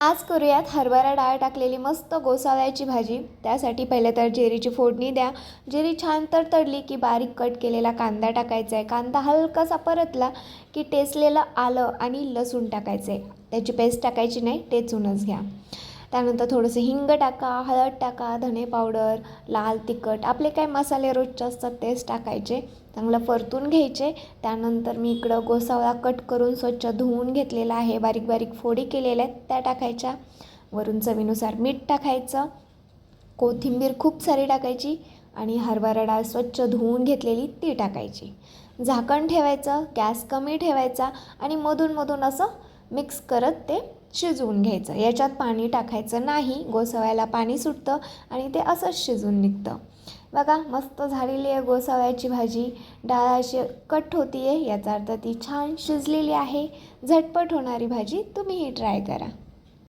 आज करूयात हरभरा डाळ टाकलेली मस्त गोसाव्याची भाजी। त्यासाठी पहिले तर जिरीची फोडणी द्या। जिरी छान तडतडली की बारीक कट केलेला कांदा टाकायचा आहे। कांदा हलकासा परतला की टेचलेलं आलं आणि लसूण टाकायचं आहे। त्याची पेस्ट टाकायची नाही, टेचूनच घ्या। त्यानंतर थोडंसं हिंग टाका, हळद टाका, धने पावडर, लाल तिखट, आपले काय मसाले रोजचे असतात तेच टाकायचे। चांगलं परतून घ्यायचे। त्यानंतर मी इकडं गोसावा कट करून स्वच्छ धुवून घेतलेला आहे, बारीक बारीक फोडी केलेल्या आहेत त्या टाकायच्या। वरून चवीनुसार मीठ टाकायचं, कोथिंबीर खूप सारी टाकायची आणि हरभरा डाळ स्वच्छ धुवून घेतलेली ती टाकायची। झाकण ठेवायचं, गॅस कमी ठेवायचा आणि मधून मधून असं मिक्स करत ते शिजवून घ्यायचं। याच्यात पाणी टाकायचं नाही, गोसाव्याला पाणी सुटतं आणि ते असंच शिजून निघतं। बघा मस्त झालेली आहे गोसाव्याची भाजी। डाळ अशी कट होती आहे, याचा अर्थ ती छान शिजलेली आहे। झटपट होणारी भाजी, तुम्हीही ट्राय करा।